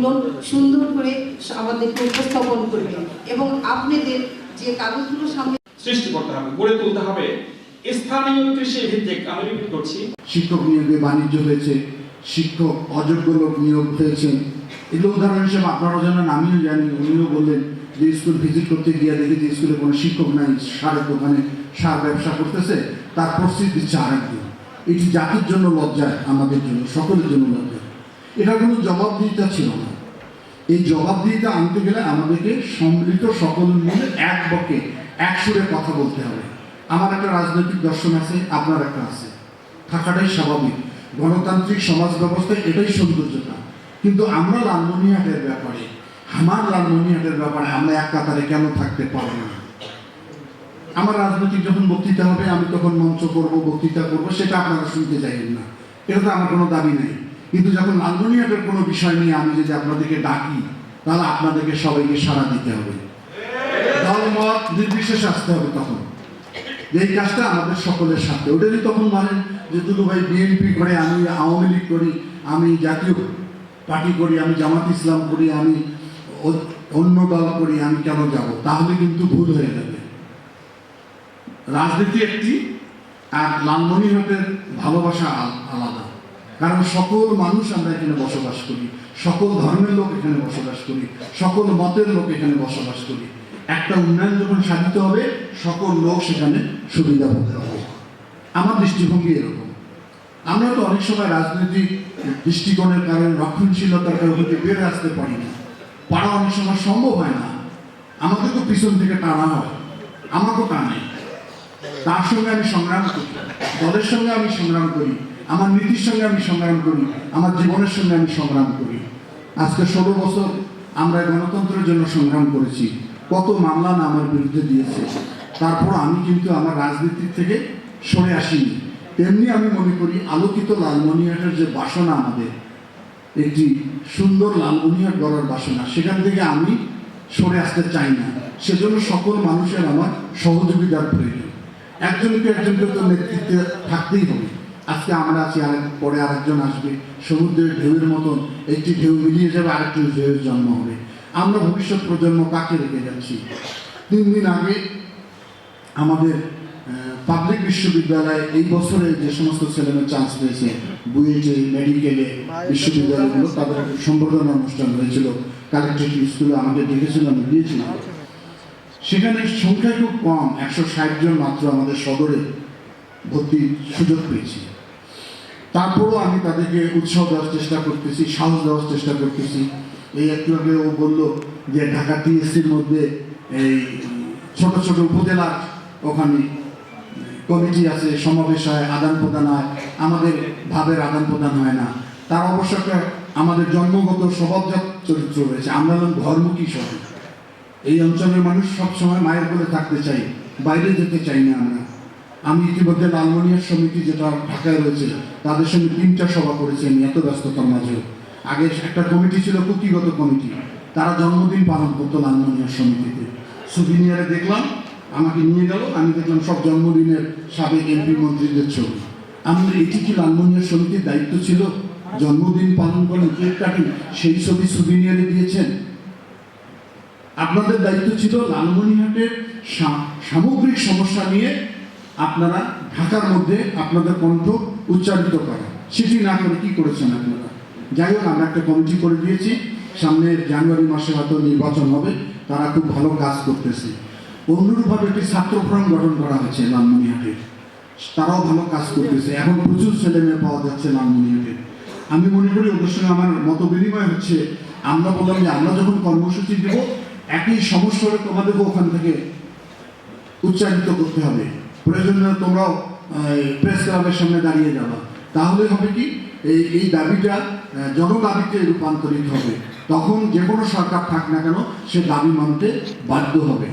কথাগুলো সুন্দর করে আমাদেরকে উপস্থাপন করবেন এবং আপনাদের যে কাগজগুলো সামনে সৃষ্টি করতে হবে, গড়ে তুলতে হবে স্থানীয় কৃষি ভিত্তিক। আমি রিপিট করছি, শিক্ষক নিয়োগে বাণিজ্য হয়েছে, শিক্ষক অযোগ্য লোক নিয়োগ হয়েছে। এগুলো উদাহরণ হিসেবে আপনারা জানেন, আমিও জানি, উনিও বললেন যে স্কুল ভিজিট করতে গিয়ে দেখি যে স্কুলে কোনো শিক্ষক নাই, সারের দোকানে সার ব্যবসা করতেছে, তার প্রস্তুতি দিচ্ছে আরেকজন। এটি জাতির জন্য লজ্জায়, আমাদের জন্য, সকলের জন্য লজ্জায়। এটা কোনো জবাবদিহিতা ছিল না। এই জবাবদিহিতা আনতে গেলে আমাদেরকে সম্মিলিত সকল মিলে এক বকে এক সুরে কথা বলতে হবে। আমার একটা রাজনৈতিক দর্শন আছে, আপনার একটা আছে, থাকাটাই স্বাভাবিক। গণতান্ত্রিক সমাজ ব্যবস্থায় এটাই সৌন্দর্যতা। কিন্তু আমরা লালমনিরহাটের ব্যাপারে, আমার লালমনিরহাটের ব্যাপারে আমরা এক কাতারে কেন থাকতে পারবো না? আমার রাজনৈতিক যখন বক্তৃতা হবে আমি তখন মঞ্চ করব, বক্তৃতা করব, সেটা আপনারা শুনতে চাইবেন না, এটা তো আমার কোনো দাবি নেই। কিন্তু যখন লালমনিরহাটের কোনো বিষয় নিয়ে আমি যদি আপনাদেরকে ডাকি, তাহলে আপনাদেরকে সবাইকে সাড়া দিতে হবে, দলমত নির্বিশেষে আসতে হবে। তখন এই কাজটা আমাদের সকলের সাথে। ওটা যদি তখন বলেন যে দুদু ভাই বিএনপি করে, আমি আওয়ামী লীগ করি, আমি জাতীয় পার্টি করি, আমি জামাত ইসলাম করি, আমি অন্য দল করি, আমি কেন যাব? তাহলে কিন্তু ভুল হয়ে যাবে। রাজনীতি একটি, আর লালমনিরহাটের ভালোবাসা আলাদা। কারণ সকল মানুষ আমরা এখানে বসবাস করি, সকল ধর্মের লোক এখানে বসবাস করি, সকল মতের লোক এখানে বসবাস করি। একটা উন্নয়ন যখন সাধিত হবে, সকল লোক সেখানে সুবিধা ভোগ হবে। আমার দৃষ্টিভঙ্গি এরকম। আমরা তো অনেক সময় রাজনৈতিক দৃষ্টিকোণের কারণে, রক্ষণশীলতার কারণে বেড়ে আসতে পারি না, পারা অনেক সময় সম্ভব হয় না। আমাদেরকে পিছন থেকে টানা হয়, আমাকেও টানে। তার সঙ্গে আমি সংগ্রাম করি, দলের সঙ্গে আমি সংগ্রাম করি, আমার নীতির সঙ্গে আমি সংগ্রাম করি, আমার জীবনের সঙ্গে আমি সংগ্রাম করি। আজকে 16 বছর আমরা গণতন্ত্রের জন্য সংগ্রাম করেছি, কত মামলা না আমার বিরুদ্ধে দিয়েছে। তারপর আমি কিন্তু আমার রাজনীতির থেকে সরে আসিনি। তেমনি আমি মনে করি আলোকিত লালমনিরহাটের যে বাসনা, আমাদের একটি সুন্দর লালমনিরহাট গড়ার বাসনা, সেখান থেকে আমি সরে আসতে চাই না। সেজন্য সকল মানুষের আমার সহযোগিতার প্রয়োজন। একজনকে তো নেতৃত্বে থাকতেই হবে। আজকে আমরা আছি, পরে আরেকজন আসবে, সমুদ্রের ঢেউয়ের মতন একটি ঢেউ মিলিয়ে যাবে, আরেকটি ঢেউয়ের জন্ম হবে। আমরা ভবিষ্যৎ প্রজন্ম কাকে রেখে যাচ্ছি? 3 দিন আগে আমাদের পাবলিক বিশ্ববিদ্যালয়ে এই বছরে যে সমস্ত ছেলেমেয়ে চান্স পেয়েছে, বুয়েটে, মেডিকেলে, বিশ্ববিদ্যালয়গুলো, তাদের সম্বর্ধনা অনুষ্ঠান হয়েছিল। কালেক্টরেট স্কুলে আমাদের ডেকেছিল, আমি গিয়েছিলাম। সেখানে সংখ্যা খুব কম, 160 জন মাত্র আমাদের সদরে ভর্তির সুযোগ পেয়েছি। তারপরও আমি তাদেরকে উৎসাহ দেওয়ার চেষ্টা করতেছি, সাহস দেওয়ার চেষ্টা করতেছি। এই একটু আগে ও বললো যে ঢাকা টিএসসির মধ্যে এই ছোট ছোট উপজেলার ওখানে কমিটি আছে, সমাবেশ হয়, আদান প্রদান হয়, আমাদের ভাবের আদান প্রদান হয় না। তার অবশ্য আমাদের জন্মগত স্বভাবজাত চরিত্র রয়েছে। আমরা হলাম ধর্মকী শহর। এই অঞ্চলের মানুষ সবসময় মায়ের কোলে থাকতে চাই, বাইরে যেতে চাই না আমরা। আমি ইতিমধ্যে লালমনিরহাট সমিতি, যেটা ঢাকায় রয়েছে, তাদের সঙ্গে 3টা সভা করেছি আমি এত ব্যস্ততার মাঝেও। আগে একটা কমিটি ছিল কুকিগত কমিটি, তারা জন্মদিন পালন করতো লালমনিরহাট সমিতিতে। সুভিনিয়ারে দেখলাম, আমাকে নিয়ে গেল, আমি দেখলাম সব জন্মদিনের সাবেক এমপি মন্ত্রীদের ছবি। আমি এটি কি লালমনিরহাট সমিতির দায়িত্ব ছিল? জন্মদিন পালন করেন, কেক কাটেন, সেই ছবি সুভিনিয়ারে দিয়েছেন? আপনাদের দায়িত্ব ছিল লালমনিরহাটের সামগ্রিক সমস্যা নিয়ে আপনারা ঢাকার মধ্যে আপনাদের কণ্ঠ উচ্চারিত করা। সেটি না করে কি করেছেন আপনারা? যাই হোক, আমরা একটা কমিটি করে দিয়েছি, সামনে জানুয়ারি মাসে হয়তো নির্বাচন হবে, তারা খুব ভালো কাজ করতেছে। অনুরূপভাবে একটি ছাত্র ফোরাম গঠন করা হয়েছে লালমনিরহাটে, তারাও ভালো কাজ করতেছে। এখন প্রচুর ছেলেমেয়ে পাওয়া যাচ্ছে লালমনিরহাটে। আমি মনে করি ওদের সঙ্গে আমার মত বিনিময় হচ্ছে। আমরা বললাম যে আমরা যখন কর্মসূচি দেব, একই সমস্যা হলে তোমাদেরকে ওখান থেকে উচ্চারিত করতে হবে। প্রয়োজন তোমরাও প্রেস ক্লাবের সামনে দাঁড়িয়ে যাবা। তাহলে হবে কি, এই দাবিটা জনদাবিতে রূপান্তরিত হবে। তখন যে কোনো সরকার থাক না কেন, সে দাবি মানতে বাধ্য হবে।